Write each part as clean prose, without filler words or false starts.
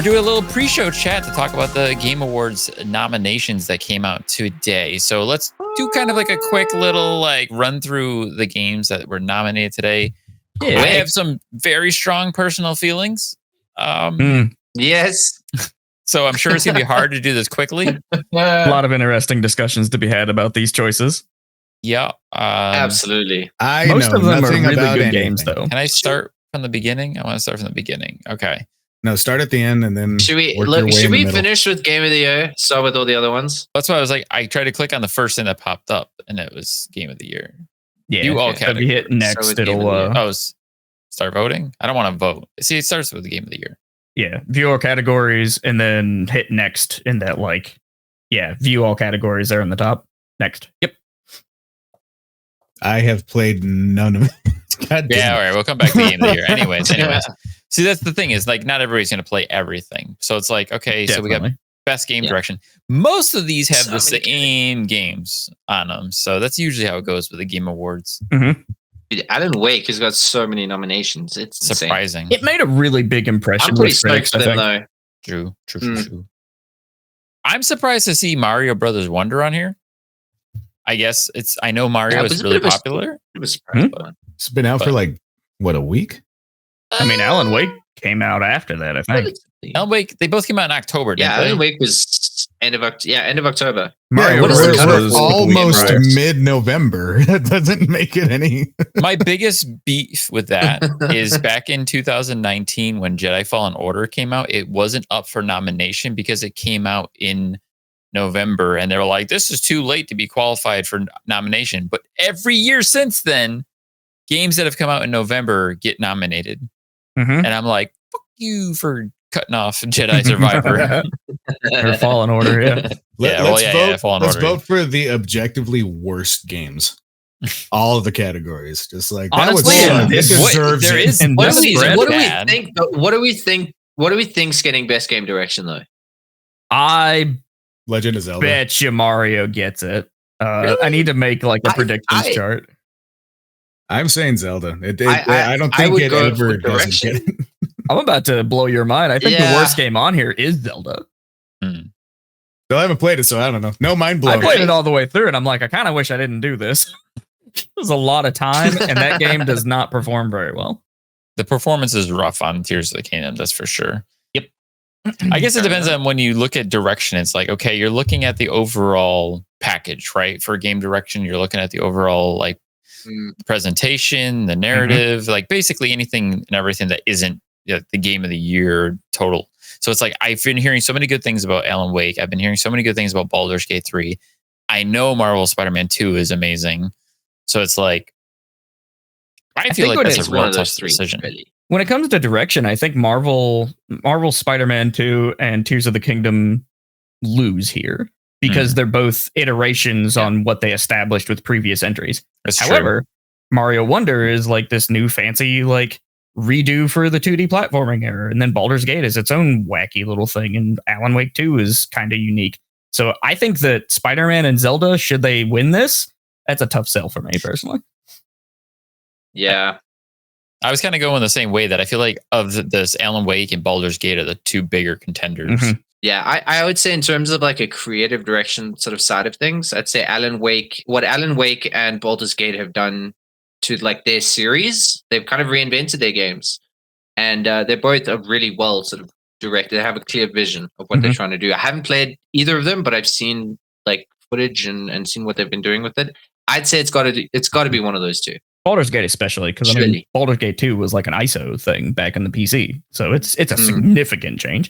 We're doing a little pre-show chat to talk about the Game Awards nominations that came out today. So let's do kind of like a quick little like run through the games that were nominated today. Yeah, I have some very strong personal feelings. Yes. So I'm sure it's going to be hard to do this quickly. A lot of interesting discussions to be had about these choices. Yeah. Absolutely. Most of them are really good games, though. Can I start from the beginning? I want to start from the beginning. Okay. No, start at the end and then should we finish with Game of the Year? Start with all the other ones. That's why I was like, I tried to click on the first thing that popped up, and it was Game of the Year. Yeah, you all categories. If you hit next, it'll start voting. I don't want to vote. See, it starts with the Game of the Year. Yeah, view all categories, and then hit next in that view all categories there on the top. Next. Yep. I have played none of it. Yeah, all right. We'll come back to the Game of the Year. Anyways. See, that's the thing is like not everybody's going to play everything. So it's like, okay, so we got best game direction. Most of these have the same games on them. So that's usually how it goes with the Game Awards. Mm-hmm. Dude, Alan Wake has got so many nominations. It's surprising. It made a really big impression. I'm pretty stoked for them, though. True. I'm surprised to see Mario Brothers Wonder on here. I guess I know Mario is really popular. It's been out for like, what, a week? I mean, Alan Wake came out after that, I think. Alan Wake, they both came out in October, didn't they? Alan Wake was end of October. Mario was almost mid-November. That doesn't make it any. My biggest beef with that is back in 2019 when Jedi Fallen Order came out, it wasn't up for nomination because it came out in November, and they were like, this is too late to be qualified for nomination. But every year since then, games that have come out in November get nominated. Mm-hmm. And I'm like, fuck you for cutting off Jedi Survivor. Or Fallen Order, yeah. Let's vote for the objectively worst games. All of the categories. Just like honestly, that deserves it. What do we think's getting best game direction though? I Legend of Zelda. Bet you Mario gets it. Really? I need to make like a predictions chart. I'm saying Zelda. I don't think it ever doesn't get it. I'm about to blow your mind. I think the worst game on here is Zelda. Still haven't played it, so I don't know. No mind blown. I played it all the way through, and I'm like, I kind of wish I didn't do this. It was a lot of time, and that game does not perform very well. The performance is rough on Tears of the Kingdom, that's for sure. Yep. I guess it depends on when you look at direction. It's like, okay, you're looking at the overall package, right? For game direction, you're looking at the overall like presentation, the narrative, like basically anything and everything that isn't the Game of the Year total. So it's like, I've been hearing so many good things about Alan Wake. I've been hearing so many good things about Baldur's Gate 3. I know Marvel Spider-Man 2 is amazing. So it's like, I feel like that's a real tough decision. Really. When it comes to direction, I think Marvel Spider-Man 2 and Tears of the Kingdom lose here because they're both iterations on what they established with previous entries. However, Mario Wonder is like this new fancy like redo for the 2D platforming era, and then Baldur's Gate is its own wacky little thing, and Alan Wake 2 is kind of unique. So I think that Spider-Man and Zelda, should they win this, that's a tough sell for me personally. Yeah. I was kind of going the same way, that I feel like of this, Alan Wake and Baldur's Gate are the two bigger contenders. Mm-hmm. Yeah, I would say in terms of like a creative direction sort of side of things, I'd say what Alan Wake and Baldur's Gate have done to like their series, they've kind of reinvented their games. And they're both really well sort of directed. They have a clear vision of what they're trying to do. I haven't played either of them, but I've seen like footage and seen what they've been doing with it. I'd say it's got to be one of those two. Baldur's Gate especially, because I mean, Baldur's Gate 2 was like an ISO thing back in the PC, so it's a significant change.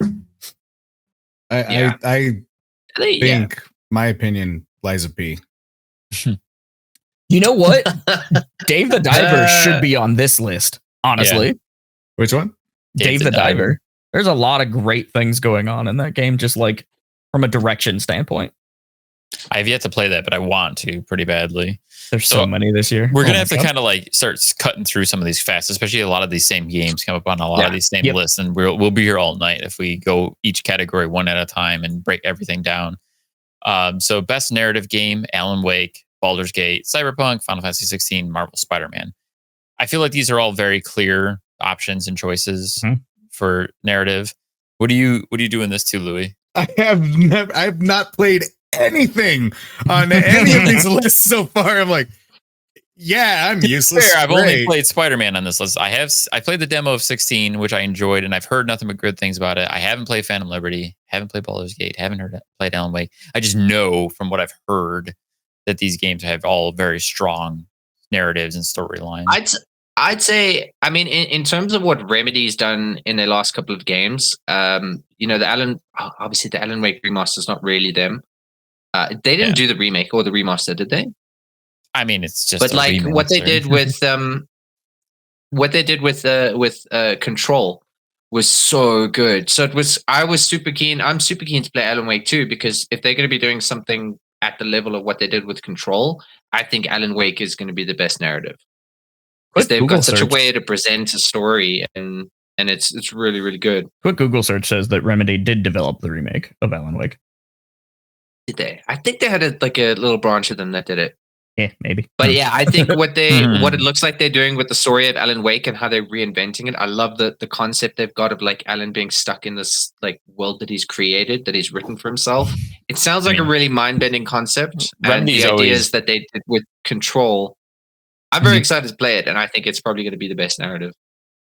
I think my opinion lies a P. You know what? Dave the Diver should be on this list, honestly. Yeah. Which one? Dave the Diver. There's a lot of great things going on in that game, just like from a direction standpoint. I've yet to play that, but I want to pretty badly. There's so many this year. We're going to have to kind of like start cutting through some of these fast, especially a lot of these same games come up on a lot of these same lists. And we'll be here all night if we go each category one at a time and break everything down. So best narrative game, Alan Wake, Baldur's Gate, Cyberpunk, Final Fantasy 16, Marvel Spider-Man. I feel like these are all very clear options and choices for narrative. What do you do in this too, Louis? I've not played anything on any of these lists so far. I'm like, yeah, I'm useless. Fair, I've only played Spider-Man on this list. I played the demo of 16, which I enjoyed, and I've heard nothing but good things about it. I haven't played Phantom Liberty, haven't played Baldur's Gate, haven't played Alan Wake. I just know from what I've heard that these games have all very strong narratives and storylines. I'd say, I mean, in terms of what Remedy's done in their last couple of games, the Alan Wake remaster is not really them. They didn't do the remake or the remaster, did they? I mean, it's just. But like what they did with Control was so good. So I was super keen. I'm super keen to play Alan Wake 2 because if they're going to be doing something at the level of what they did with Control, I think Alan Wake is going to be the best narrative. Because they've got such a way to present a story, and it's really, really good. Quick Google search says that Remedy did develop the remake of Alan Wake. Did they? I think they had a little branch of them that did it. Yeah, maybe. But yeah, I think what it looks like they're doing with the story of Alan Wake and how they're reinventing it. I love the concept they've got of like Alan being stuck in this like world that he's created, that he's written for himself. It sounds like a really mind-bending concept. And the ideas that they did with Control, I'm very excited to play it, and I think it's probably going to be the best narrative.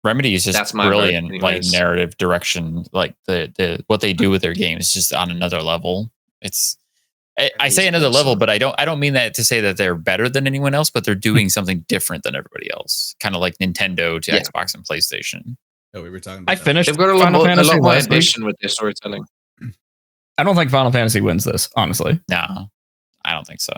Remedy is just brilliant, like narrative direction, like the what they do with their games, just on another level. I say another level, but I don't mean that to say that they're better than anyone else, but they're doing something different than everybody else. Kind of like Nintendo to Xbox and PlayStation. Oh, we were talking about I finished. They've got a lot more ambition with their storytelling. I don't think Final Fantasy wins this, honestly. No, I don't think so.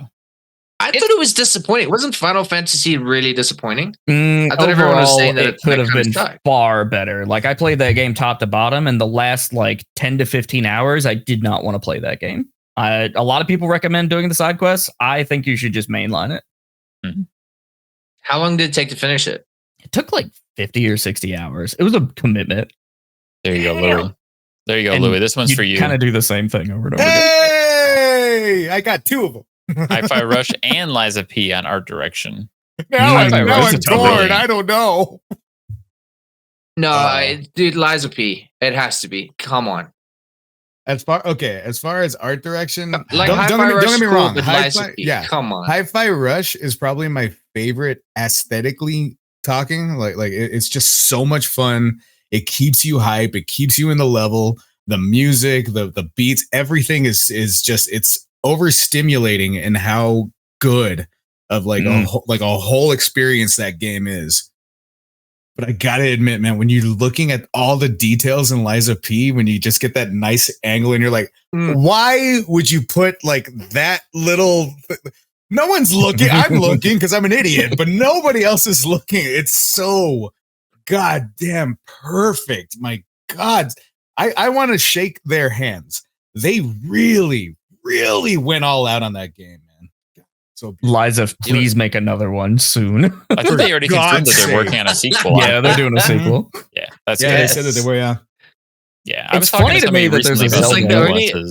I thought it was disappointing. Wasn't Final Fantasy really disappointing? I thought everyone was saying that it could have been far better. Like I played that game top to bottom, and the last like 10 to 15 hours, I did not want to play that game. A lot of people recommend doing the side quests. I think you should just mainline it. Mm-hmm. How long did it take to finish it? It took like 50 or 60 hours. It was a commitment. There you go, Louis. There you go, Louis. This one's for you. Kind of do the same thing over and over again. Hey, I got two of them. Hi-Fi Rush and Liza P on art direction. Now I'm torn. I don't know. No, dude, Liza P. It has to be. Come on. As far as art direction, like don't get me wrong. Come on. Hi-Fi Rush is probably my favorite aesthetically talking. Like it's just so much fun. It keeps you hype. It keeps you in the level. The music, the beats, everything is just it's overstimulating in how good of like a whole experience that game is. But I gotta admit, man, when you're looking at all the details in Liza P, when you just get that nice angle and you're like, why would you put like that little... No one's looking. I'm looking because I'm an idiot, but nobody else is looking. It's so goddamn perfect. My God. I want to shake their hands. They really, really went all out on that game, man. So Liza, please make another one soon. I think they already confirmed that they're working on a sequel. Yeah, they're doing a sequel. Yeah, that's good. They said that they were. Yeah, I was funny to me that there's a Zelda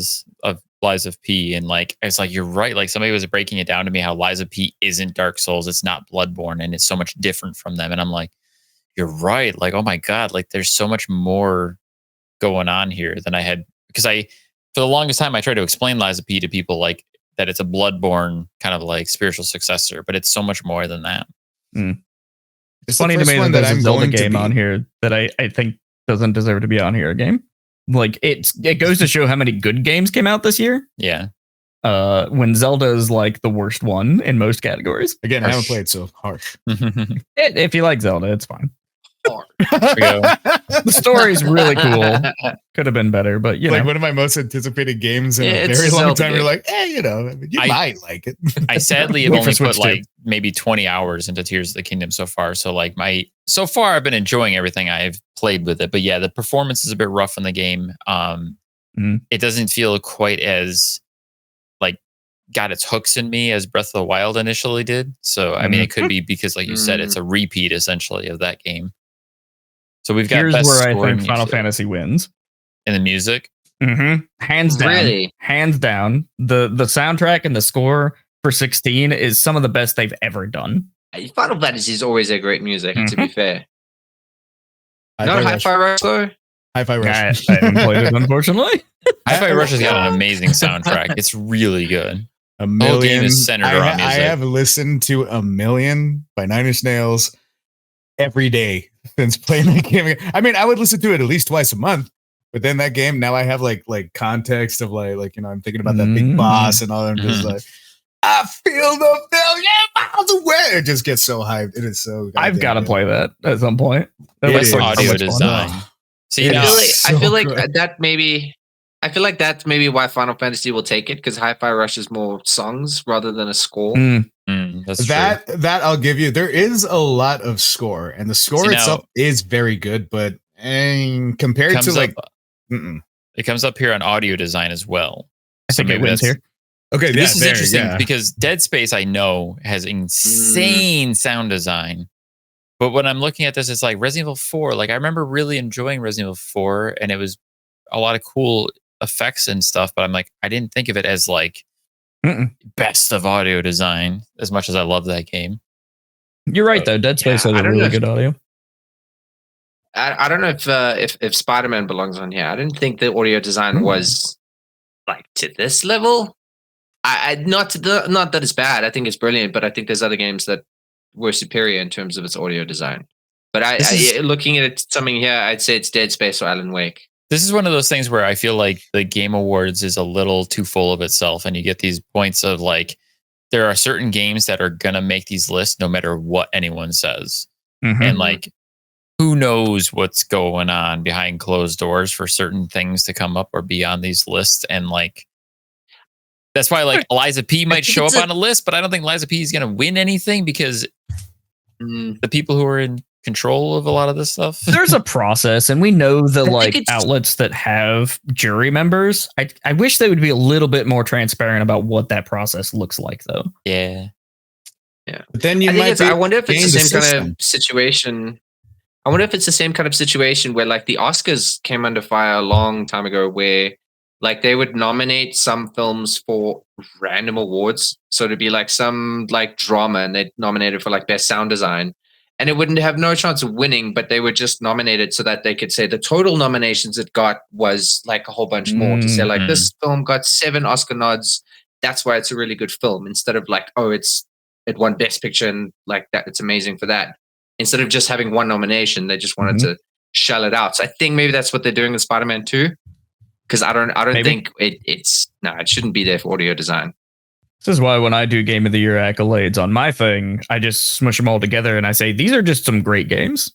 of Liza P, and like it's like you're right. Like somebody was breaking it down to me how Liza P isn't Dark Souls, it's not Bloodborne, and it's so much different from them. And I'm like, you're right. Like, oh my God, like there's so much more going on here than I had, because for the longest time I tried to explain Liza P to people like that it's a Bloodborne kind of like spiritual successor, but it's so much more than that. It's funny to me that there's a Zelda game on here that I think doesn't deserve to be on here. A game like it goes to show how many good games came out this year. Yeah. When Zelda is like the worst one in most categories. Again, I haven't played, so harsh. If you like Zelda, it's fine. The story's really cool. Could have been better, but you know, one of my most anticipated games in a very long time. You're like, you might like it. I sadly have only put like maybe 20 hours into Tears of the Kingdom so far. So like so far I've been enjoying everything I've played with it. But yeah, the performance is a bit rough in the game. It doesn't feel quite as like got its hooks in me as Breath of the Wild initially did. So I mean, it could be because, like you said, it's a repeat essentially of that game. So we've got. Here's where I think Final Fantasy wins in the music. Hands down. Really? Hands down. The soundtrack and the score for 16 is some of the best they've ever done. Final Fantasy is always a great music, to be fair. Not Hi-Fi Rush though. Hi-Fi Rush. I haven't played it, unfortunately. Hi-Fi Rush has got an amazing soundtrack. It's really good. A The whole game million. is centered around music. I have listened to A Million by Nine Inch Nails every day since playing that game. I mean, I would listen to it at least twice a month. But then that game, now I have like context of like I'm thinking about that big boss and all. I'm just like, I feel the million miles away. It just gets so hyped. It is so. I've got to play that at some point. That's audio design. See, I feel like that maybe. I feel like that's maybe why Final Fantasy will take it, because Hi-Fi Rush is more songs rather than a score. That's that true. That I'll give you. There is a lot of score, and the score itself is very good, but compared to like. It comes up here on audio design as well. I think it wins here. Okay, this is interesting because Dead Space, I know, has insane sound design. But when I'm looking at this, it's like Resident Evil 4. Like, I remember really enjoying Resident Evil 4, and it was a lot of cool effects and stuff. But I'm like, I didn't think of it as like best of audio design as much as I love that game. You're right, though. Dead Space has a really good audio. I don't know if Spider-Man belongs on here. I didn't think the audio design was like to this level. Not that it's bad. I think it's brilliant, but I think there's other games that were superior in terms of its audio design. But looking at something here, I'd say it's Dead Space or Alan Wake. This is one of those things where I feel like the Game Awards is a little too full of itself, and you get these points of like there are certain games that are gonna make these lists no matter what anyone says, and like. Who knows what's going on behind closed doors for certain things to come up or be on these lists. And like, that's why like Eliza P might show up on a list, but I don't think Eliza P is going to win anything because the people who are in control of a lot of this stuff. There's a process, and we know the like outlets that have jury members. I wish they would be a little bit more transparent about what that process looks like, though. Yeah. But then I wonder if it's the same kind of situation. I wonder if it's the same kind of situation where like the Oscars came under fire a long time ago, where like they would nominate some films for random awards. So it'd be like some like drama, and they'd nominate it for like best sound design, and it wouldn't have no chance of winning, but they were just nominated so that they could say the total nominations it got was like a whole bunch more, to say like this film got 7 Oscar nods. That's why it's a really good film, instead of like, oh, it won Best Picture and like that. It's amazing for that. Instead of just having one nomination, they just wanted to shell it out. So I think maybe that's what they're doing with Spider-Man 2. Because I don't think it shouldn't be there for audio design. This is why when I do Game of the Year accolades on my thing, I just smush them all together and I say, these are just some great games.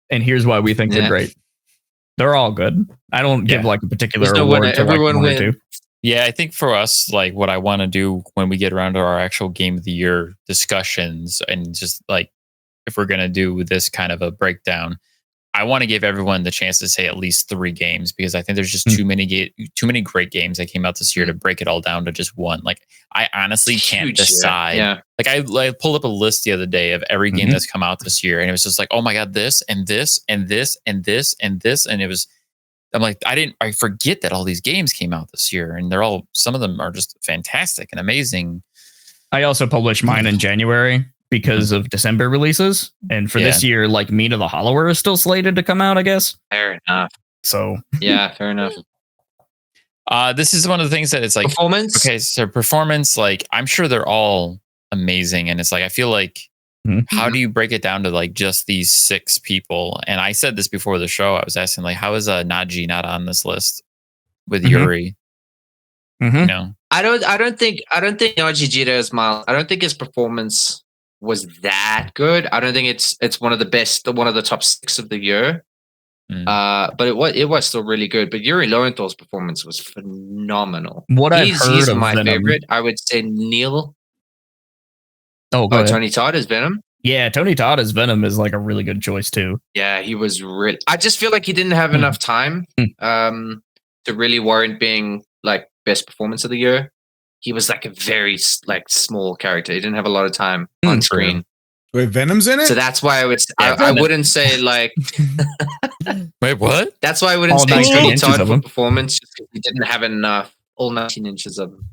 And here's why we think they're great. They're all good. I don't give like a particular award to like one or two. Yeah, I think for us, like what I want to do when we get around to our actual Game of the Year discussions, and just like, if we're going to do this kind of a breakdown, I want to give everyone the chance to say at least 3 games, because I think there's just too many great games that came out this year to break it all down to just one. Like, I honestly can't decide. Yeah. Like I pulled up a list the other day of every game that's come out this year, and it was just like, oh my God, this and this and this and this and this. And it was, I'm like, I forget that all these games came out this year, and some of them are just fantastic and amazing. I also published mine in January because of December releases. And for this year, like Meat of the Hollower is still slated to come out, I guess. Fair enough. So yeah, fair enough. This is one of the things that it's like performance. Okay, so performance, like I'm sure they're all amazing, and it's like I feel like how do you break it down to like just these 6 people? And I said this before the show. I was asking like, how is Naji not on this list with Yuri? You know, I don't think Naji Jita is mild. I don't think his performance was that good. I don't think it's one of the best, one of the top 6 of the year. But it was still really good. But Yuri Lowenthal's performance was phenomenal. He's my favorite. I would say Neil. Tony Todd as Venom. Yeah, Tony Todd as Venom is like a really good choice too. Yeah, he was really. I just feel like he didn't have enough time to really warrant being like best performance of the year. He was like a very like small character. He didn't have a lot of time on screen. Wait, Venom's in it? So that's why I wouldn't say like. Wait, what? That's why I wouldn't say Tony Todd for performance. Just because he didn't have enough. All 19 inches of him.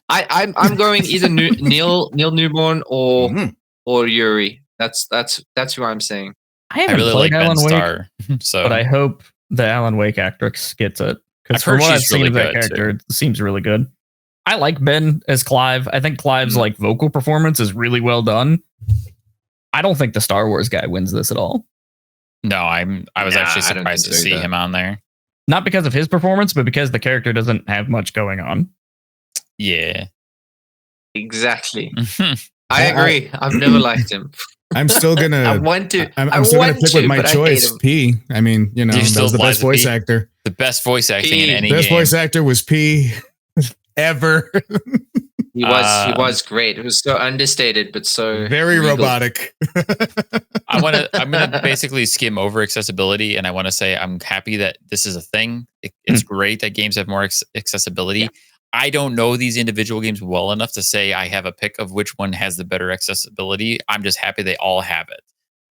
I'm going either Neil Newborn or Yuri. That's who I'm saying. I haven't really played like Alan Ben Wake, Starr, so but I hope the Alan Wake actress gets it. Because I've from heard what I've she's seen really of that good, character, it seems really good. I like Ben as Clive. I think Clive's like vocal performance is really well done. I don't think the Star Wars guy wins this at all. No, I was actually surprised to see him on there. Not because of his performance, but because the character doesn't have much going on. Yeah. Exactly. I agree. I've never liked him. I'm still gonna. I'm still gonna pick with my choice. P. I mean, you know, that was the best voice actor. The best voice acting in any best game. voice actor was P. Ever. He was great. It was so understated, but so very regal. Robotic. I'm gonna basically skim over accessibility, and I want to say I'm happy that this is a thing. It's great that games have more accessibility. Yeah. I don't know these individual games well enough to say I have a pick of which one has the better accessibility. I'm just happy they all have it,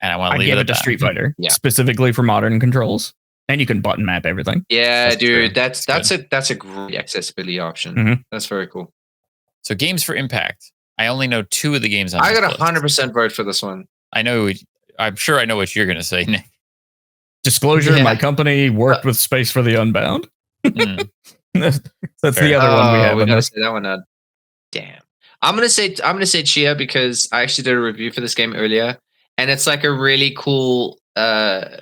and I want to leave it to Street Fighter specifically for modern controls, and you can button map everything. Yeah, dude, that's a great accessibility option. Mm-hmm. That's very cool. So games for impact. I only know 2 of the games on. I got 100% vote for this one. I'm sure I know what you're gonna say, Nick. Disclosure: my company worked with Space for the Unbound. That's fair. The other one we have. We gotta say that one out. Damn. I'm gonna say Chia because I actually did a review for this game earlier, and it's like a really cool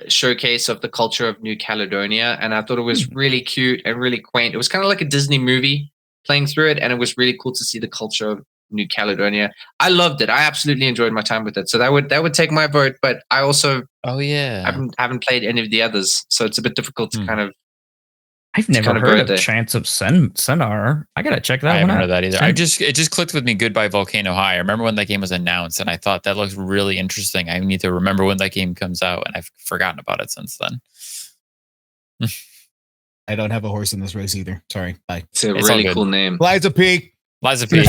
showcase of the culture of New Caledonia, and I thought it was really cute and really quaint. It was kind of like a Disney movie playing through it, and it was really cool to see the culture of New Caledonia. I loved it. I absolutely enjoyed my time with it. So that would take my vote, but I also haven't played any of the others, so it's a bit difficult to kind of. I've never heard of Chants of Sennar. I gotta check that one out. I haven't heard that either. It just clicked with me. Goodbye Volcano High. I remember when that game was announced, and I thought that looks really interesting. I need to remember when that game comes out, and I've forgotten about it since then. I don't have a horse in this race either. Sorry. Bye. It's a really cool name. Liza Peak. Liza Peak.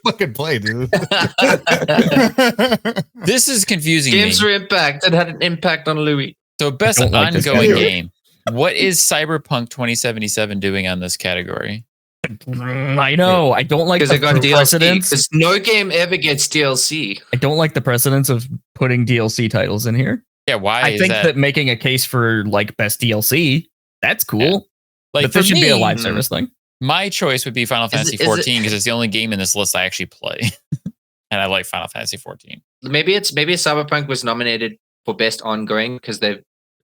Fucking play, dude. This is confusing. Games for impact that had an impact on Louis. So best ongoing game. What is Cyberpunk 2077 doing on this category? I know. I don't like the precedence. Because no game ever gets DLC. I don't like the precedence of putting DLC titles in here. Yeah, why? I think that making a case for like best DLC, that's cool. Yeah. Like, but this should be a live service thing. My choice would be Final Fantasy 14 because it's the only game in this list I actually play, and I like Final Fantasy 14. Maybe Cyberpunk was nominated for best ongoing because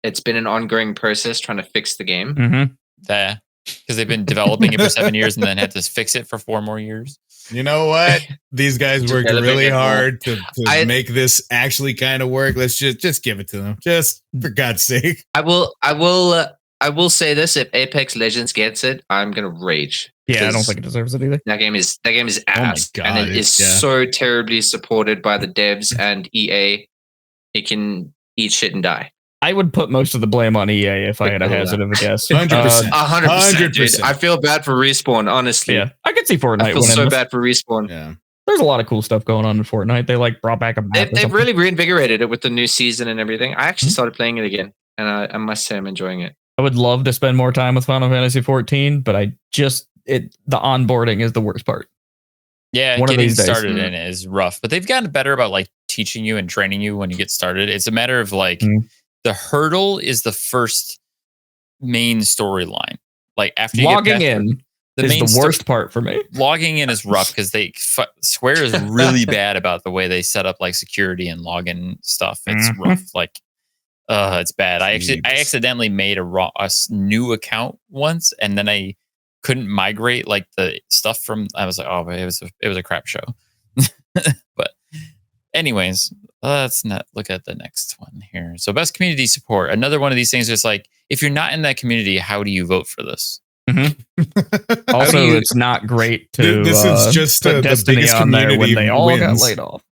it's been an ongoing process trying to fix the game. Mm-hmm. Because they've been developing it for 7 years and then had to fix it for 4 more years. You know what? These guys worked really hard to make this actually kind of work. Let's just give it to them. Just for God's sake. I will say this: if Apex Legends gets it, I'm gonna rage. Yeah, I don't think it deserves it either. That game is ass, and it is so terribly supported by the devs and EA. It can eat shit and die. I would put most of the blame on EA if I had a hazard of a guess. 100%. 100%. I feel bad for Respawn, honestly. Yeah, I could see Fortnite. I feel so bad for Respawn. Yeah. There's a lot of cool stuff going on in Fortnite. They like brought back a map. They've really reinvigorated it with the new season and everything. I actually started playing it again, and I must say I'm enjoying it. I would love to spend more time with Final Fantasy 14, but the onboarding is the worst part. Yeah, getting started in it is rough, but they've gotten better about like teaching you and training you when you get started. It's a matter of like the hurdle is the first main storyline. Like after you logging in is the worst part for me. Logging in is rough because Square is really bad about the way they set up like security and login stuff. It's rough. Like, it's bad. I accidentally made a new account once, and then I couldn't migrate like the stuff from. I was like, oh, it was a crap show. But anyways, let's not look at the next one here. So best community support. Another one of these things is like, if you're not in that community, how do you vote for this? Also, it's not great to. This is just put the Destiny biggest on there community when they all got wins. laid off.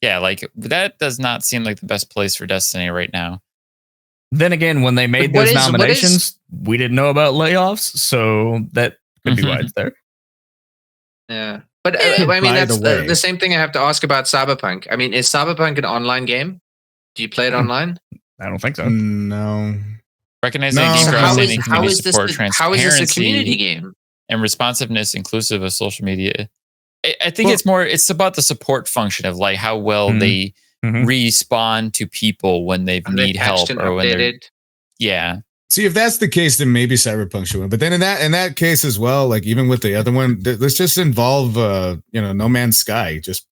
Yeah, like that does not seem like the best place for Destiny right now. Then again, when they made those nominations, we didn't know about layoffs, so that could be why it's there. Yeah, but I mean that's the same thing I have to ask about Cyberpunk. I mean, is Cyberpunk an online game? Do you play it online? I don't think so. No. Recognizing how is transparency, this a community game? And responsiveness, inclusive of social media. I think it's about the support function of like how well they respond to people when they need help or when they're. Yeah. It's See, if that's the case, then maybe Cyberpunk should win. But then in that case as well, like even with the other one, let's just involve No Man's Sky. Just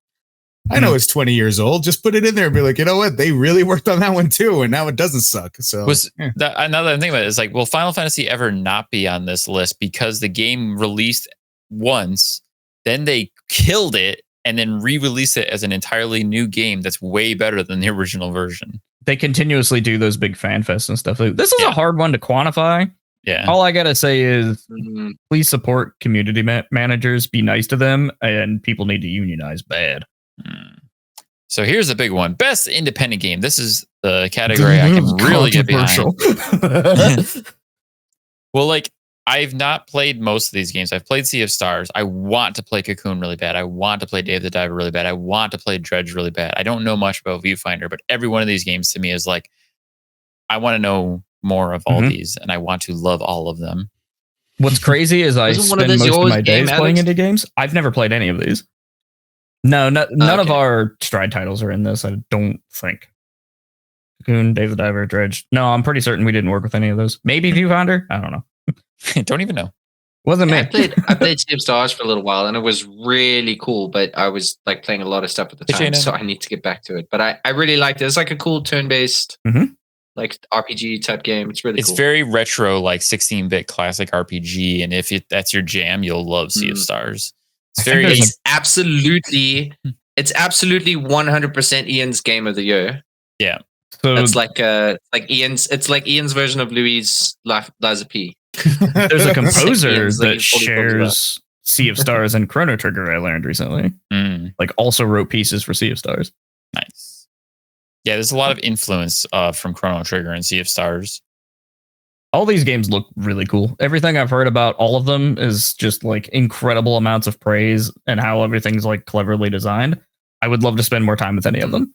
I know it's 20 years old. Just put it in there and be like, you know what? They really worked on that one too, and now it doesn't suck. So another thing about it is like, will Final Fantasy ever not be on this list because the game released once, then they killed it, and then re-release it as an entirely new game that's way better than the original version. They continuously do those big fan fests and stuff. This is a hard one to quantify. Yeah. All I gotta say is, please support community managers. Be nice to them, and people need to unionize bad. So here's the big one: best independent game. This is the category I can really get behind. Well, like, I've not played most of these games. I've played Sea of Stars. I want to play Cocoon really bad. I want to play Dave the Diver really bad. I want to play Dredge really bad. I don't know much about Viewfinder, but every one of these games to me is like, I want to know more of all these, and I want to love all of them. What's crazy is I spend most of my days playing indie games. I've never played any of these. No, none of our Stride titles are in this, I don't think. Cocoon, Dave the Diver, Dredge. No, I'm pretty certain we didn't work with any of those. Maybe Viewfinder? I don't know. Don't even know. Wasn't me. I played Sea of Stars for a little while, and it was really cool, but I was like playing a lot of stuff at the time, so I need to get back to it. But I really liked it. It's like a cool turn-based like RPG type game. It's really cool. It's very retro, like 16-bit classic RPG, and if that's your jam, you'll love Sea of Stars. It's absolutely 100% Ian's game of the year. Yeah. So it's like Ian's version of Louis' Liza P. There's a composer that shares Sea of Stars and Chrono Trigger, I learned recently. Like also wrote pieces for Sea of Stars. Nice. Yeah, there's a lot of influence from Chrono Trigger and Sea of Stars. All these games look really cool. Everything I've heard about all of them is just like incredible amounts of praise and how everything's like cleverly designed. I would love to spend more time with any of them.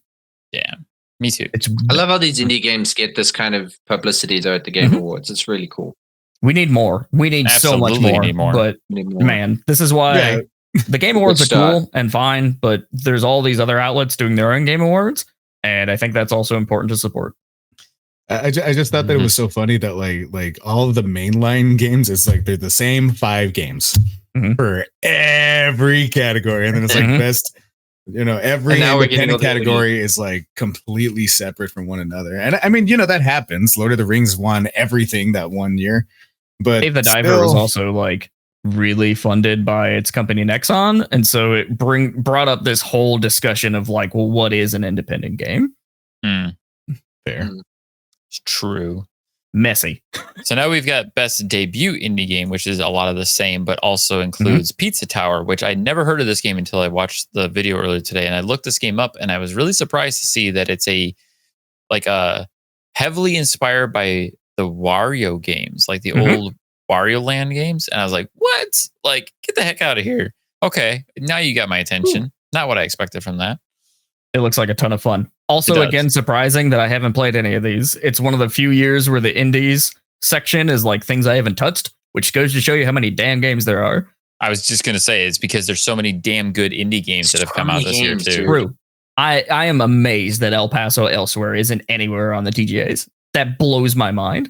Yeah, me too. I love how these indie games get this kind of publicity though at the Game Awards. It's really cool. We need more. We need so much more. But man, this is why the Game Awards are cool and fine, but there's all these other outlets doing their own Game Awards, and I think that's also important to support. I just thought that it was so funny that like all of the mainline games, it's like they're the same 5 games for every category, and then it's like best, every independent category is like completely separate from one another. And I mean, that happens. Lord of the Rings won everything that one year, but Dave the Diver was also like really funded by its company Nexon, and so it brought up this whole discussion of like, well, what is an independent game? Fair. It's true. Messy. So now we've got best debut indie game, which is a lot of the same, but also includes Pizza Tower, which I never heard of this game until I watched the video earlier today. And I looked this game up, and I was really surprised to see that it's heavily inspired by the Wario games, like the old Wario Land games. And I was like, what? Like, get the heck out of here. Okay, now you got my attention. Not what I expected from that. It looks like a ton of fun. Also, again, surprising that I haven't played any of these. It's one of the few years where the indies section is like things I haven't touched, which goes to show you how many damn games there are. I was just going to say it's because there's so many damn good indie games that have come out this year too. True. I am amazed that El Paso Elsewhere isn't anywhere on the TGAs. That blows my mind.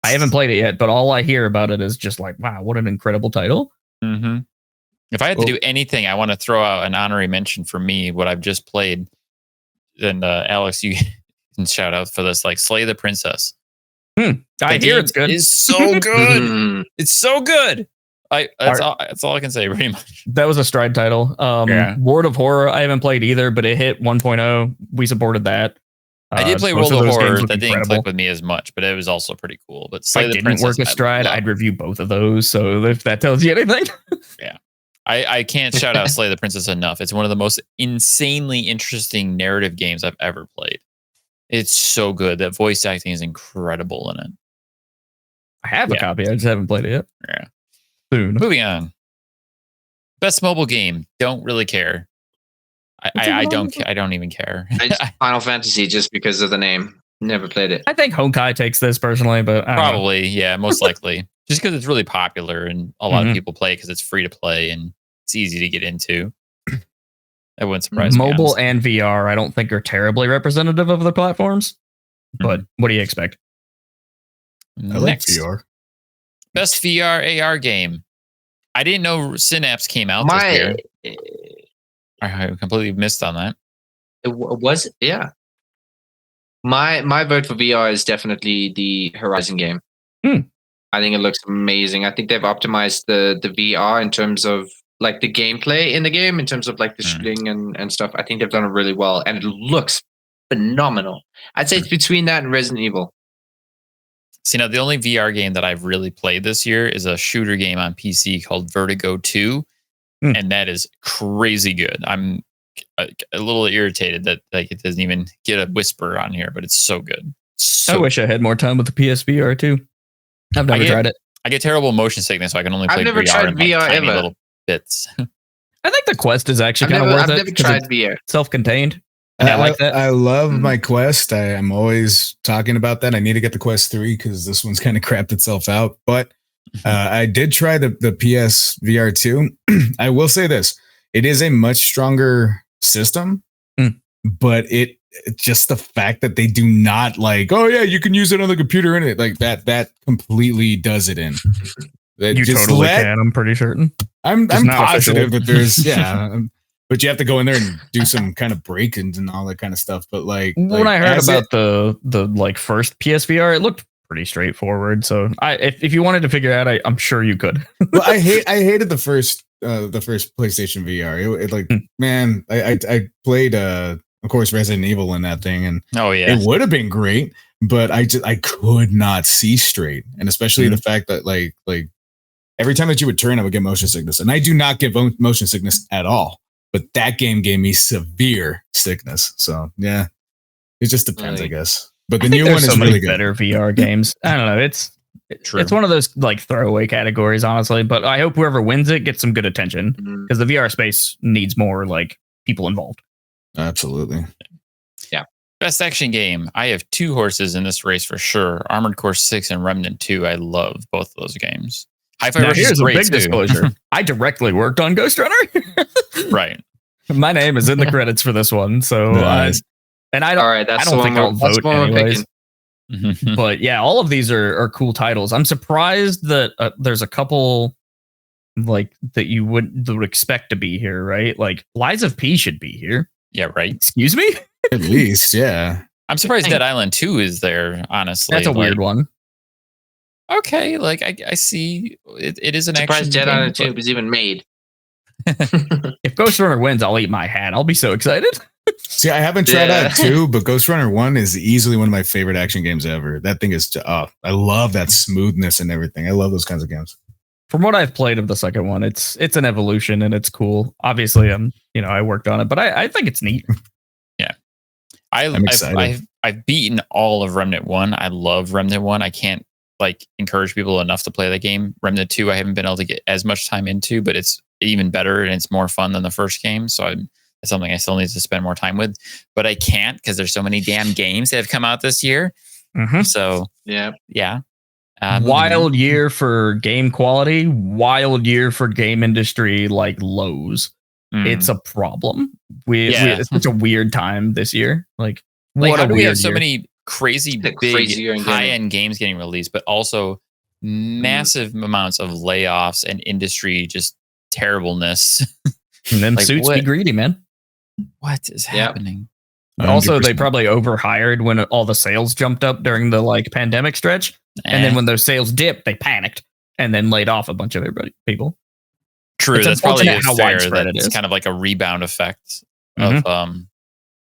I haven't played it yet, but all I hear about it is just like, wow, what an incredible title. If I had to do anything, I want to throw out an honorary mention for me, what I've just played. Then Alex, you can shout out for this, like Slay the Princess. I hear it's good. It's so good. It's so good. That's all I can say, pretty much. That was a Stride title. World of Horror, I haven't played either, but it hit 1.0. We supported that. I did play World of Horror. That didn't click with me as much, but it was also pretty cool. But Slay the Princess work with Stride, I'd review both of those. So if that tells you anything. Yeah. I can't shout out Slay the Princess enough. It's one of the most insanely interesting narrative games I've ever played. It's so good. That voice acting is incredible in it. I have a copy. I just haven't played it yet. Yeah. Soon. Moving on. Best mobile game. Don't really care. I don't even care. Final Fantasy just because of the name. Never played it. I think Honkai takes this personally, but probably, yeah, most likely. Just because it's really popular and a lot of people play because it's free to play and it's easy to get into. That wouldn't surprise me. Mobile and VR, I don't think are terribly representative of the platforms. But what do you expect? I like VR. Best VR AR game. I didn't know Synapse came out this year. I completely missed on that. Yeah. My vote for VR is definitely the Horizon game. I think it looks amazing. I think they've optimized the VR in terms of like the gameplay in the game, in terms of like the shooting and stuff. I think they've done it really well, and it looks phenomenal. I'd say it's between that and Resident Evil. See, now the only VR game that I've really played this year is a shooter game on PC called Vertigo 2, and that is crazy good. I'm a little irritated that like it doesn't even get a whisper on here, but it's so good. I wish I had more time with the PSVR too. I've never tried it. I get terrible motion sickness, so I can only play I've never VR tried in like VR tiny ever. little bits. I think the Quest is actually kind of worth it. I've never tried VR. Self-contained. And I like that. I love my Quest. I'm always talking about that. I need to get the Quest 3 because this one's kind of crapped itself out. But I did try the PS VR 2. I will say this. It is a much stronger system, but it's just the fact that they do not like, oh yeah, you can use it on the computer in it. Like that completely does it in. You totally can, I'm pretty certain. I'm positive that there's, but you have to go in there and do some kind of break-ins and all that kind of stuff. But when I heard about the like first PSVR, it looked pretty straightforward. So if you wanted to figure it out, I'm sure you could. Well, I hated the first PlayStation VR. Man, I played of course Resident Evil in that thing, and it would have been great, but I could not see straight, and especially the fact that like every time that you would turn, I would get motion sickness, and I do not get motion sickness at all. But that game gave me severe sickness. So yeah, it just depends, I guess. But the new one is really good. Better VR games. I don't know. It's one of those like throwaway categories, honestly. But I hope whoever wins it gets some good attention because the VR space needs more like people involved. Absolutely. Yeah. Best action game. I have two horses in this race for sure. Armored Core 6 and Remnant 2. I love both of those games. Hi-Fi Rush is great, here's a big disclosure. I directly worked on Ghost Runner. Right. My name is in the credits for this one. So, nice. And I don't think I'll vote anyways. But yeah, all of these are cool titles. I'm surprised that there's a couple like that you would expect to be here, right? Like Lies of P should be here. Yeah, right. Excuse me? At least, yeah. I'm surprised Dead Island 2 is there, honestly. That's a weird one. Okay, like I see it is an action surprised Dead Island 2 was even made. If Ghost Runner wins, I'll eat my hat. I'll be so excited. See, I haven't tried that 2, but Ghost Runner 1 is easily one of my favorite action games ever. That thing is, I love that smoothness and everything. I love those kinds of games. From what I've played of the second one, it's an evolution and it's cool. Obviously, I worked on it, but I think it's neat. Yeah, I'm excited. I've beaten all of Remnant 1. I love Remnant 1. I can't like encourage people enough to play that game. Remnant 2, I haven't been able to get as much time into, but it's even better and it's more fun than the first game. So it's something I still need to spend more time with, but I can't because there's so many damn games that have come out this year. So yeah. Wild year for game quality, wild year for game industry, like lows. It's a problem. It's such a weird time this year. Like what how a do weird we have so year. many crazy big high-end games getting released, but also massive amounts of layoffs and industry just terribleness. And them suits be greedy, man. What is happening? But also, they probably overhired when all the sales jumped up during the like pandemic stretch, and then when those sales dipped, they panicked and then laid off a bunch of people. True, it's that's probably how fair. widespread It's kind of like a rebound effect of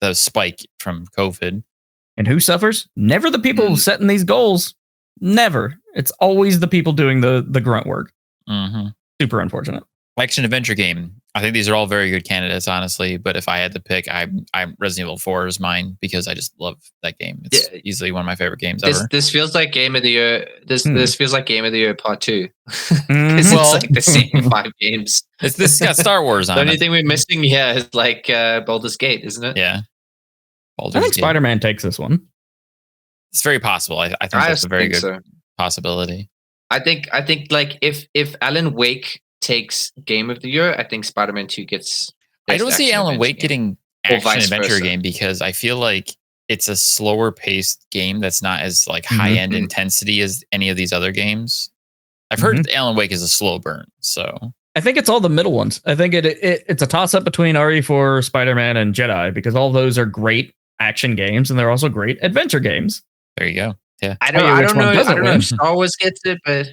the spike from COVID. And who suffers? Never the people setting these goals. Never. It's always the people doing the grunt work. Super unfortunate. Action adventure game. I think these are all very good candidates, honestly. But if I had to pick, I'm Resident Evil 4 is mine because I just love that game. It's easily one of my favorite games ever. This feels like game of the year. This feels like game of the year part 2. Well, it's like the same 5 games. This got Star Wars on The it. only thing we're missing here is like Baldur's Gate, isn't it? Yeah. I think Spider-Man takes this one. It's very possible. I think that's a very good possibility. I think like if Alan Wake takes game of the year, I think Spider-Man 2 gets. I don't see Alan Wake getting action adventure game because I feel like it's a slower paced game that's not as like high end intensity as any of these other games. I've heard Alan Wake is a slow burn, so I think it's all the middle ones. I think it's a toss up between RE4, Spider-Man, and Jedi, because all those are great action games and they're also great adventure games. There you go. Yeah, I don't know if Star Wars gets it, but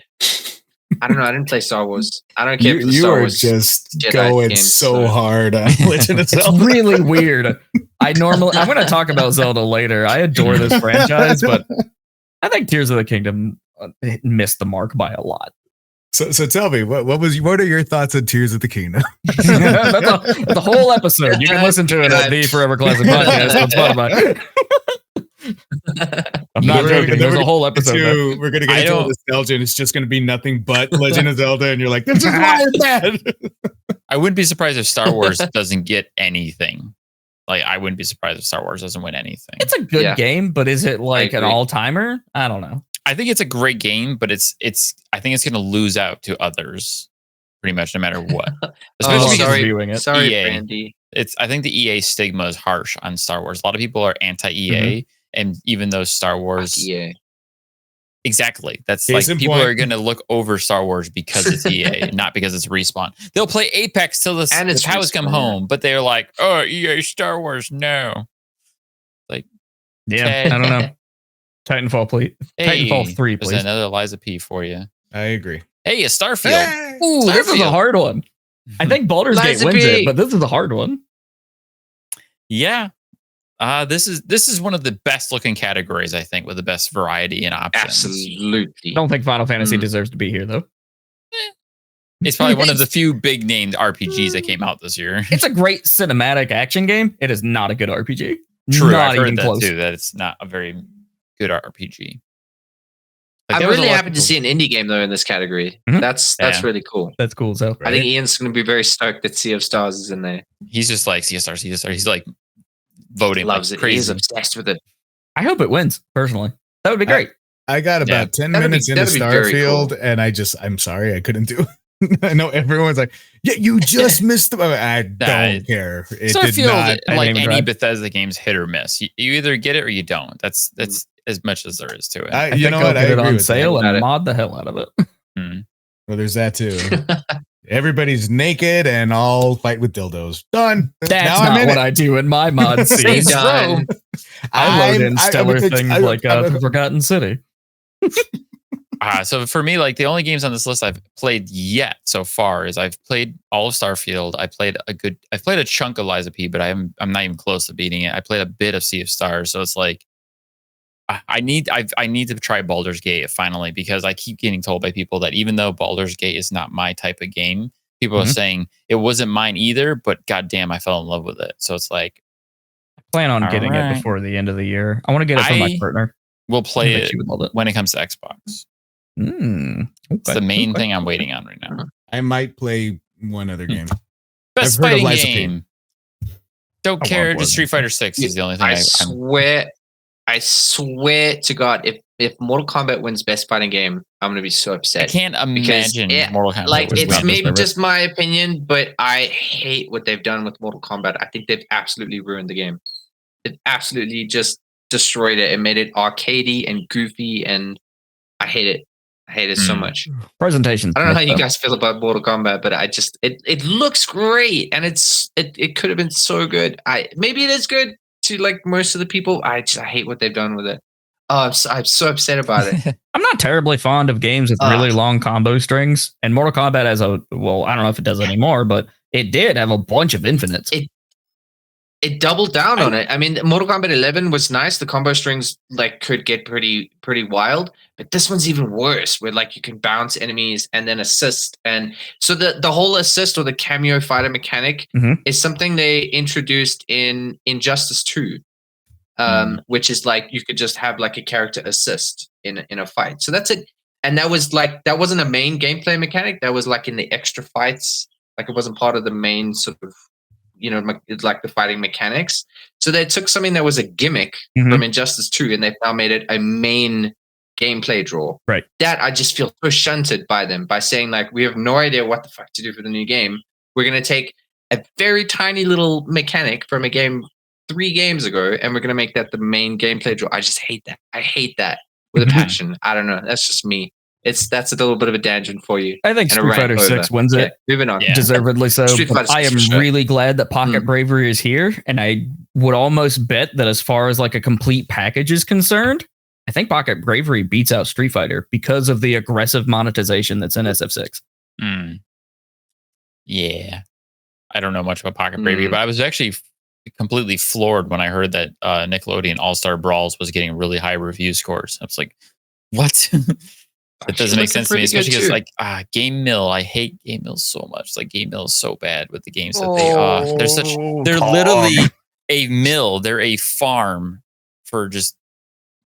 I don't know. I didn't play Star Wars. I don't care for the Star Wars. You are just Jedi going games, so hard on Legend of Zelda. It's really weird. I'm going to talk about Zelda later. I adore this franchise, but I think Tears of the Kingdom missed the mark by a lot. So tell me, what are your thoughts on Tears of the Kingdom? That's the whole episode. You can listen to it at the Forever Classic Podcast on Spotify. I'm not joking. There's a whole episode. We're going to get into nostalgia, and it's just going to be nothing but Legend of Zelda, and you're like, this is why it's bad. I wouldn't be surprised if Star Wars doesn't get anything. Like, I wouldn't be surprised if Star Wars doesn't win anything. It's a good game, but is it like an all-timer? I don't know. I think it's a great game, but I think it's going to lose out to others pretty much no matter what. Especially because sorry, EA, Brandy. I think the EA stigma is harsh on Star Wars. A lot of people are anti-EA, and even though Star Wars, EA. Exactly. That's like people are going to look over Star Wars because it's EA, not because it's Respawn. They'll play Apex till the cows come home, but they're like, "Oh, EA Star Wars, no." Like, I don't know. Titanfall, please. Hey, Titanfall 3, please. There's another Liza P for you. I agree. Hey, a Starfield. Hey, ooh, Starfield. This is a hard one. I think Baldur's Gate wins it, but this is a hard one. Yeah. This is one of the best looking categories, I think, with the best variety and options. Absolutely. I don't think Final Fantasy deserves to be here, though. It's probably one of the few big named RPGs that came out this year. It's a great cinematic action game. It is not a good RPG. True, not I've heard even that close. too, that it's not a very good RPG. Like, I'm really happy to see an indie game though in this category. That's really cool. That's cool. So I think Ian's going to be very stoked that Sea of Stars is in there. He's just like Sea of Stars. He's like voting. Loves like it. Crazy. He's obsessed with it. I hope it wins. Personally, that would be great. I got about 10 minutes into Starfield, and I'm sorry, I couldn't do it. I know everyone's like, yeah, you just missed the. I don't care. It Starfield, did not. like any Bethesda game's hit or miss. You either get it or you don't. That's as much as there is to it. I think I'll get it on sale and mod the hell out of it. Well, there's that too. Everybody's naked and all fight with dildos. Done. That's not what I do in my mod scene. Done. I load in stellar things like Forgotten City. So for me, like the only games on this list I've played yet so far is I've played all of Starfield. I've played a chunk of Liza P, but I'm not even close to beating it. I played a bit of Sea of Stars, so it's like I need to try Baldur's Gate finally, because I keep getting told by people that even though Baldur's Gate is not my type of game, people are saying it wasn't mine either, but goddamn, I fell in love with it. So it's like I plan on getting it before the end of the year. I want to get it from my partner. We'll play it when it comes to Xbox. It's the main thing I'm waiting on right now. I might play one other game. Best fighting game. Don't care. Just Street Fighter 6 is the only thing. I swear to God, if Mortal Kombat wins Best Fighting Game, I'm gonna be so upset. I can't imagine Mortal Kombat. Like, it's maybe just my opinion, but I hate what they've done with Mortal Kombat. I think they've absolutely ruined the game. It absolutely just destroyed it and made it arcadey and goofy, and I hate it. I hate it so much. Presentation. I don't know how you guys feel about Mortal Kombat, but it looks great, and it could have been so good. Maybe it is good to like most of the people. I hate what they've done with it. Oh, I'm so upset about it. I'm not terribly fond of games with really long combo strings, and Mortal Kombat I don't know if it does anymore, but it did have a bunch of infinites. It doubled down on it. I mean, Mortal Kombat 11 was nice. The combo strings like could get pretty wild, but this one's even worse, where like you can bounce enemies and then assist. And so the whole assist or the cameo fighter mechanic is something they introduced in Injustice 2, which is like you could just have like a character assist in a fight. So that's it. And that wasn't a main gameplay mechanic. That was like in the extra fights. Like it wasn't part of the main sort of, it's like the fighting mechanics. So they took something that was a gimmick from Injustice 2 and they've now made it a main gameplay draw. Right. That I just feel so shunted by them by saying like, we have no idea what the fuck to do for the new game. We're going to take a very tiny little mechanic from a game 3 games ago, and we're gonna make that the main gameplay draw. I just hate that. I hate that with a passion. I don't know. That's just me. That's a little bit of a tangent for you. I think Street Fighter 6 wins it. Moving on. Yeah. Deservedly so. But I am really glad that Pocket Bravery is here, and I would almost bet that as far as like a complete package is concerned, I think Pocket Bravery beats out Street Fighter because of the aggressive monetization that's in SF6. Yeah. I don't know much about Pocket Bravery, but I was actually completely floored when I heard that Nickelodeon All-Star Brawls was getting really high review scores. I was like, what? It doesn't make sense to me, especially because like Game Mill, I hate Game Mill so much. Like Game Mill is so bad with the games that they're literally a mill. They're a farm for just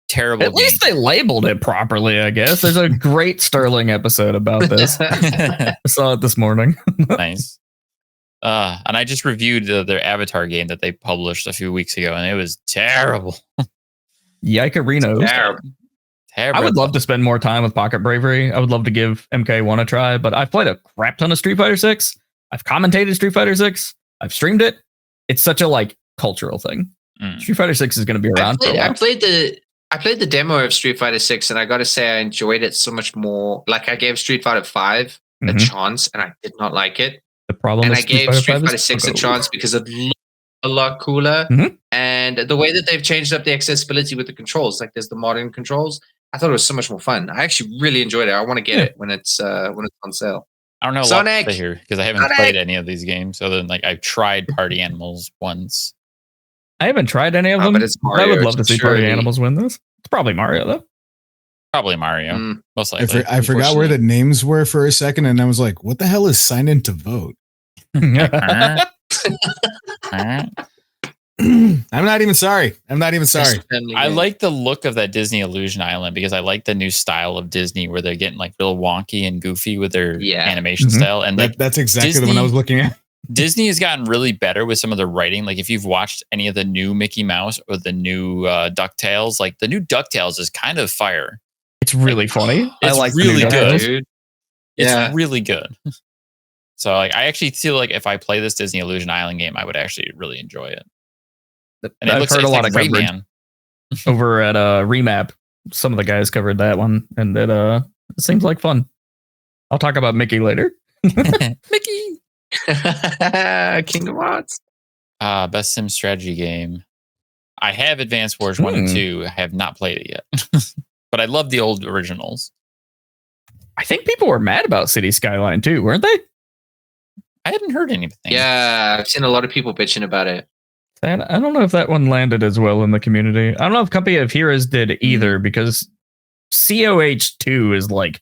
terrible At least they labeled it properly, I guess. There's a great Sterling episode about this. I saw it this morning. Nice. And I just reviewed their Avatar game that they published a few weeks ago, and it was terrible. Yikarino. Terrible. I would love to spend more time with Pocket Bravery. I would love to give MK1 a try, but I've played a crap ton of Street Fighter 6. I've commentated Street Fighter 6. I've streamed it. It's such a like cultural thing. Street Fighter 6 is going to be around. I played the demo of Street Fighter 6, and I got to say I enjoyed it so much more. Like I gave Street Fighter 5 a chance, and I did not like it. The problem, and I gave Street Fighter 6 a chance because it looked a lot cooler, and the way that they've changed up the accessibility with the controls, like there's the modern controls. I thought it was so much more fun. I actually really enjoyed it. I want to get it when it's on sale. I don't know Sonic here because I haven't played any of these games other than like I've tried Party Animals once. I haven't tried any of them. But it's Mario, I would love to see Party Animals win this. It's probably Mario though. Probably Mario. Most likely. I forgot where the names were for a second, and I was like, "What the hell is sign in to vote?" I'm not even sorry. I like the look of that Disney Illusion Island because I like the new style of Disney where they're getting like real wonky and goofy with their animation style. And that's exactly the one I was looking at. Disney has gotten really better with some of the writing. Like if you've watched any of the new Mickey Mouse or the new DuckTales, like the new DuckTales is kind of fire. It's really funny. It's like really good. Dude. It's really good. So like I actually feel like if I play this Disney Illusion Island game, I would actually really enjoy it. And I've heard a lot of coverage over at Remap. Some of the guys covered that one, and it seems like fun. I'll talk about Mickey later. Mickey, Kingdom Hearts. Best sim strategy game. I have Advanced Wars 1 and 2. I have not played it yet, but I love the old originals. I think people were mad about City Skyline too, weren't they? I hadn't heard anything. Yeah, I've seen a lot of people bitching about it. And I don't know if that one landed as well in the community. I don't know if Company of Heroes did either, because COH2 is like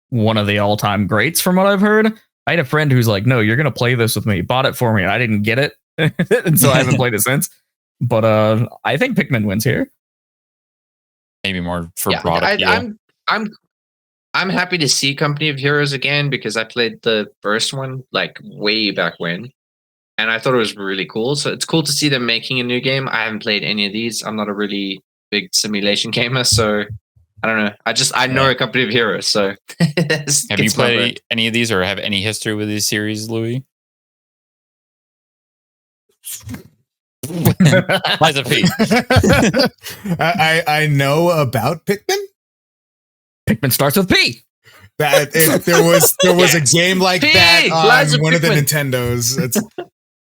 one of the all-time greats from what I've heard. I had a friend who's like, no, you're going to play this with me. Bought it for me, and I didn't get it. And so I haven't played it since. But I think Pikmin wins here. Maybe more for product. I'm happy to see Company of Heroes again because I played the first one like way back when. And I thought it was really cool. So it's cool to see them making a new game. I haven't played any of these. I'm not a really big simulation gamer, so I don't know. I know a Company of Heroes. So have you played any of these or have any history with these series, Louis? Liza P. I know about Pikmin. Pikmin starts with P. That if there was a game like that on one of the Nintendos.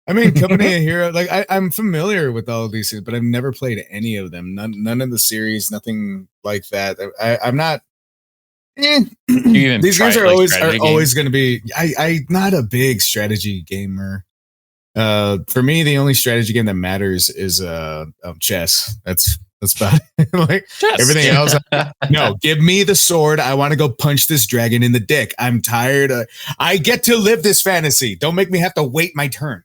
I mean, Company of Heroes. Like I'm familiar with all of these things, but I've never played any of them. None of the series. Nothing like that. I'm not. These games are always going to be. I'm not a big strategy gamer. For me, the only strategy game that matters is chess. That's about it. Like chess. Everything else. No, give me the sword. I want to go punch this dragon in the dick. I'm tired. I get to live this fantasy. Don't make me have to wait my turn.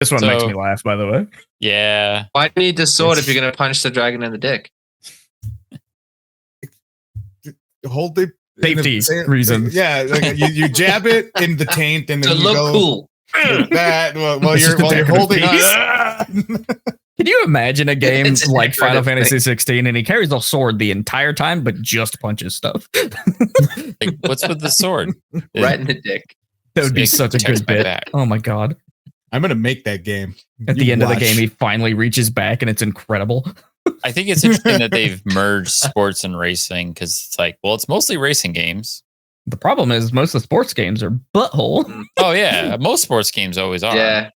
This one makes me laugh, by the way. Yeah. Why do you need the sword if you're going to punch the dragon in the dick? Hold the safety reasons. Yeah, like you jab it in the taint, and then to you look go cool. That while you're holding on. Can you imagine a game like Final Fantasy 16 and he carries a sword the entire time, but just punches stuff? Like, what's with the sword? Right in the dick. That would be such a good bit. Oh my god. I'm gonna make that game. At the end of the game, he finally reaches back, and it's incredible. I think it's interesting that they've merged sports and racing because it's like, well, it's mostly racing games. The problem is most of the sports games are butthole. Oh yeah, most sports games always are. Yeah,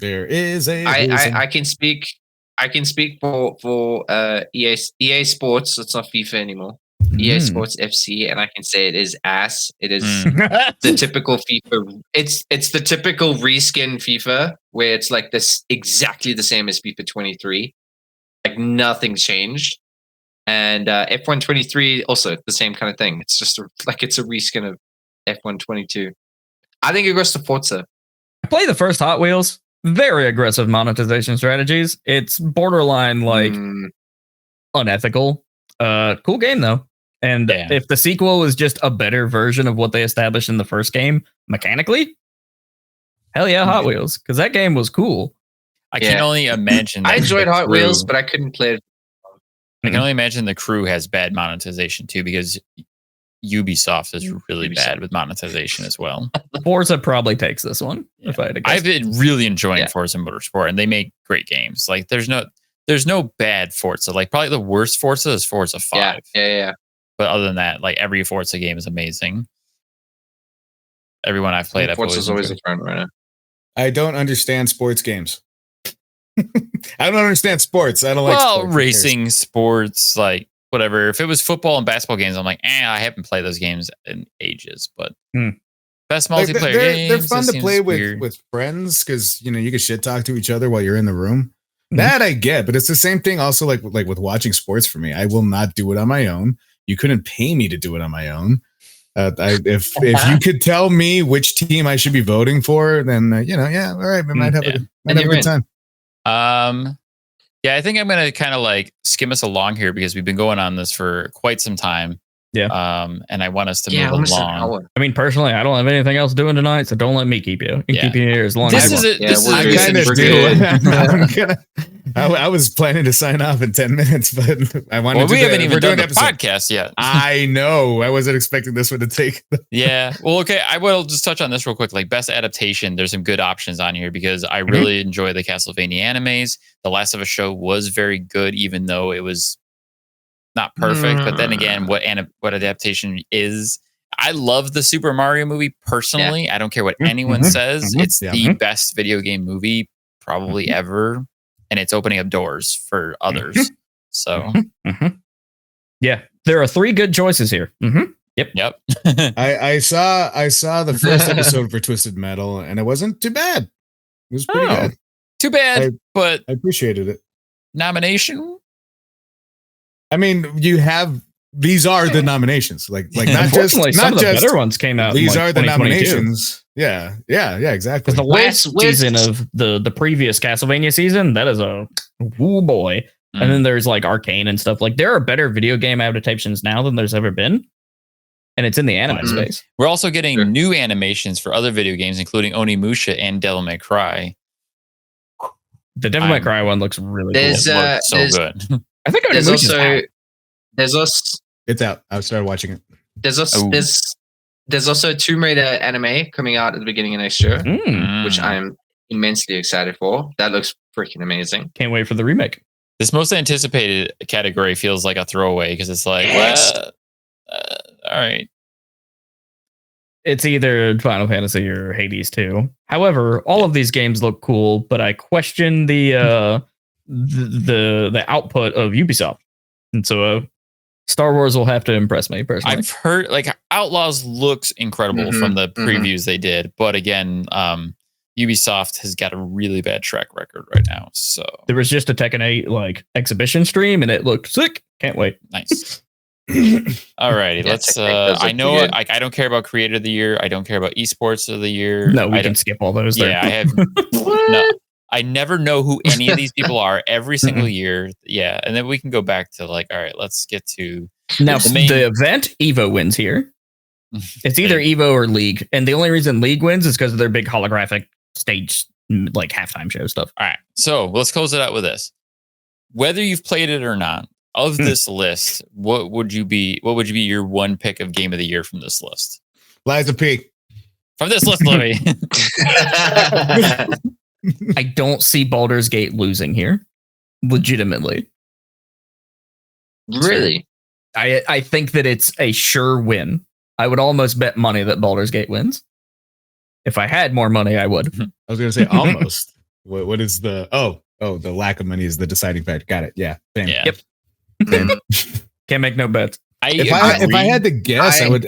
there is a. I can speak. I can speak for EA Sports. It's not FIFA anymore. EA Sports FC, and I can say it is ass. It is the typical FIFA. It's the typical reskin FIFA where it's like this exactly the same as FIFA 23. Like nothing's changed. And F1 23 also the same kind of thing. It's just it's a reskin of F1 22. I think it goes to Forza. I play the first Hot Wheels. Very aggressive monetization strategies. It's borderline unethical. Cool game though. And if the sequel is just a better version of what they established in the first game mechanically, hell yeah, Hot Wheels, because that game was cool. I can only imagine. I enjoyed Hot Wheels, but I couldn't play it. I can only imagine the crew has bad monetization too, because Ubisoft is really bad with monetization as well. Forza probably takes this one. If I had to guess. I've been really enjoying Forza Motorsport, and they make great games. Like there's no bad Forza. Like probably the worst Forza is Forza 5. Yeah. But other than that, like every Forza game is amazing. Everyone I've played, Forza's always a front runner. I don't understand sports games. I don't understand sports. I don't like sports. Racing, sports, like whatever. If it was football and basketball games, I'm like, I haven't played those games in ages. But best multiplayer games. They're fun to play with friends because you can shit talk to each other while you're in the room. That I get, but it's the same thing also like with watching sports for me. I will not do it on my own. You couldn't pay me to do it on my own. If you could tell me which team I should be voting for, then all right, we might have a good time. I think I'm gonna kind of like skim us along here because we've been going on this for quite some time. Yeah. And I want us to move along. I mean, personally, I don't have anything else doing tonight, so don't let me keep you. You can keep you here as long as you want. I was planning to sign off in 10 minutes, but I wanted to. We haven't even done the podcast yet. I know. I wasn't expecting this one to take. Yeah. Well, okay. I will just touch on this real quick. Like best adaptation, there's some good options on here because I really enjoy the Castlevania animes. The Last of Us show was very good, even though it was not perfect. But then again, what adaptation is? I love the Super Mario movie personally. I don't care what anyone says. It's the best video game movie probably ever. And it's opening up doors for others. So, yeah, there are 3 good choices here. Yep. I saw the first episode for Twisted Metal, and it wasn't too bad. It was pretty good. Too bad, but I appreciated it. Nomination. I mean, these are the nominations. Like not just some of the better ones came out. These are the nominations. Yeah, exactly. Because the last season of the previous Castlevania season, that is a woo boy. And then there's like Arcane and stuff. Like there are better video game adaptations now than there's ever been. And it's in the anime space. We're also getting new animations for other video games, including Onimusha and Devil May Cry. The Devil May Cry one looks really cool. So good. I think there's also it's out. I started watching it. There's also a Tomb Raider anime coming out at the beginning of next year, which I'm immensely excited for. That looks freaking amazing. Can't wait for the remake. This most anticipated category feels like a throwaway because it's like, all right. It's either Final Fantasy or Hades 2. However, all of these games look cool, but I question the output of Ubisoft. And so Star Wars will have to impress me personally. I've heard like Outlaws looks incredible from the previews they did, but again, Ubisoft has got a really bad track record right now. So there was just a Tekken 8 like exhibition stream and it looked sick. Can't wait. Nice. Alrighty, let's I know I don't care about creator of the year. I don't care about esports of the year. No, we can skip all those. Yeah, I have I never know who any of these people are every single year. Yeah, and then we can go back to like, all right, let's get to now the event. Evo wins here. It's either Evo or League, and the only reason League wins is because of their big holographic stage, like halftime show stuff. All right, so let's close it out with this. Whether you've played it or not, of this list, what would you be your one pick of game of the year from this list? Lies of P. from this list, Louis. I don't see Baldur's Gate losing here. Legitimately. Really? I think that it's a sure win. I would almost bet money that Baldur's Gate wins. If I had more money, I would. I was going to say almost. What is the... Oh, the lack of money is the deciding factor. Got it. Yeah. Same. Yeah. Yep. Same. Can't make no bets. If I had to guess, I would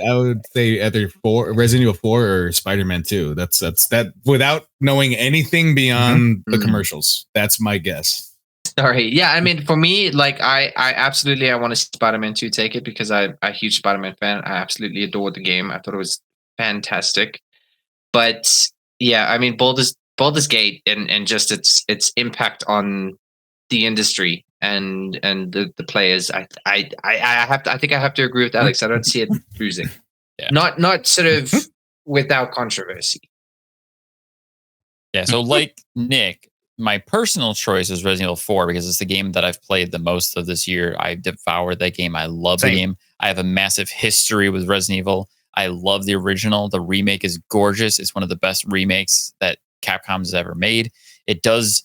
say either Resident Evil 4 or Spider-Man 2. That's that without knowing anything beyond the commercials. That's my guess. Sorry. Yeah, I mean, for me, like I absolutely want to see Spider-Man 2 take it because I'm a huge Spider-Man fan. I absolutely adored the game. I thought it was fantastic. But yeah, I mean, Baldur's Gate and just its impact on the industry and the players. I think I have to agree with Alex. I don't see it losing. Yeah. Not sort of without controversy. Yeah. So like Nick, my personal choice is Resident Evil 4 because it's the game that I've played the most of this year. I devoured that game. I love the game. I have a massive history with Resident Evil. I love the original. The remake is gorgeous. It's one of the best remakes that Capcom has ever made. It does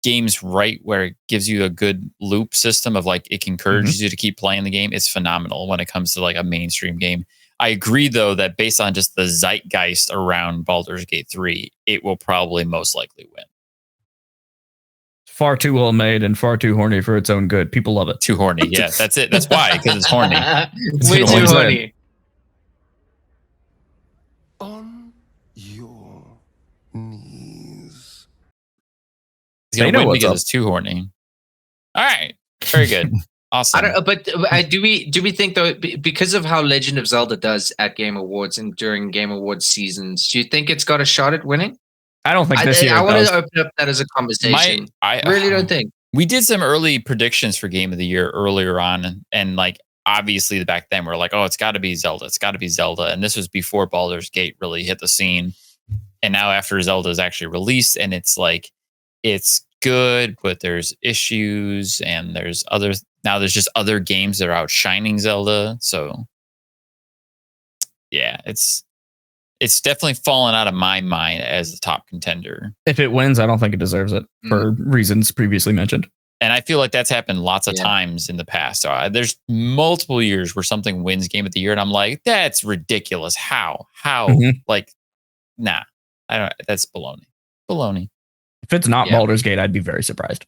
games right where it gives you a good loop system of like it encourages you to keep playing the game. It's phenomenal when it comes to like a mainstream game. I agree though that based on just the zeitgeist around Baldur's Gate 3, it will probably most likely win. Far too well made and far too horny for its own good. People love it. Too horny. Yeah, that's it. That's why, because it's horny. Way too horny. On your knees. It's going to win because it's too horny. All right. Very good. Awesome. Do we think though, because of how Legend of Zelda does at Game Awards and during Game Awards seasons, do you think it's got a shot at winning? I don't think this year. I want to open up that as a conversation. I really don't think. We did some early predictions for Game of the Year earlier on, and like obviously back then we're like, oh, it's got to be Zelda. It's got to be Zelda. And this was before Baldur's Gate really hit the scene. And now after Zelda is actually released, and it's like it's good, but there's issues, and there's just other games that are outshining Zelda. So yeah, it's definitely fallen out of my mind as the top contender. If it wins, I don't think it deserves it for reasons previously mentioned. And I feel like that's happened lots of times in the past. So there's multiple years where something wins Game of the Year, and I'm like, that's ridiculous. How? Like, nah, I don't. That's baloney. If it's not Baldur's Gate, I'd be very surprised.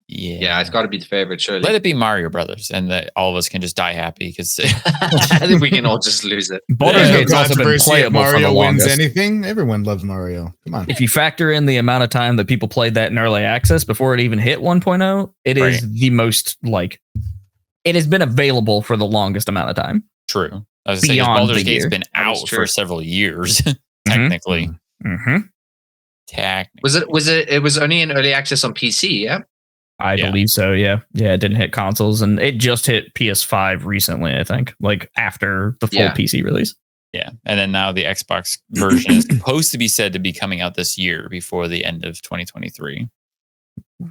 Yeah, it's got to be the favorite, surely. Let it be Mario Brothers, and that all of us can just die happy because I think we can all just lose it. Baldur's Gate's also been playable Mario for the wins longest. anything. Everyone loves Mario. Come on. If you factor in the amount of time that people played that in early access before it even hit 1.0, it is the most like it has been available for the longest amount of time. True. I was saying Baldur's Gate's been out for several years, technically. It was only in early access on PC, yeah? I believe so, yeah. Yeah, it didn't hit consoles, and it just hit PS5 recently, I think, like after the full PC release. Yeah, and then now the Xbox version is supposed to be said to be coming out this year before the end of 2023.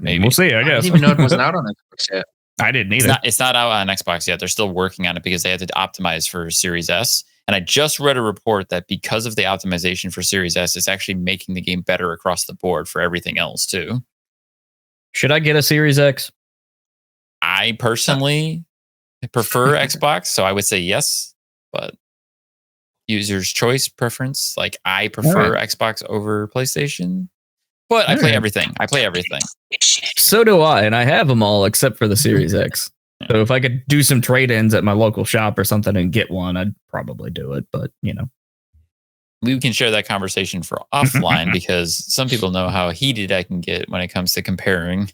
Maybe. We'll see, I guess. I didn't even know it wasn't out on Xbox yet. I didn't either. It's not out on Xbox yet. They're still working on it because they had to optimize for Series S. And I just read a report that because of the optimization for Series S, it's actually making the game better across the board for everything else, too. Should I get a Series X? I personally prefer Xbox, so I would say yes, but user's choice preference. Like I prefer Xbox over PlayStation, but I play everything. So do I, and I have them all except for the Series X. Yeah. So if I could do some trade-ins at my local shop or something and get one, I'd probably do it, but you know. We can share that conversation for offline because some people know how heated I can get when it comes to comparing.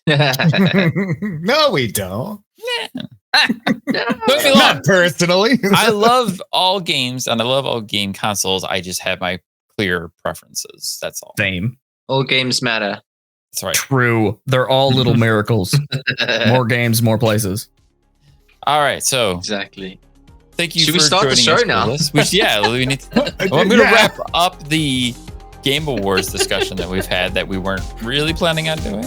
No, we don't. Not personally. I love all games and I love all game consoles. I just have my clear preferences. That's all. Same. All games matter. That's right. True. They're all little miracles. More games, more places. All right. So exactly. Thank you. Should we start the show now? We need to, I'm going to wrap up the Game Awards discussion that we've had that we weren't really planning on doing.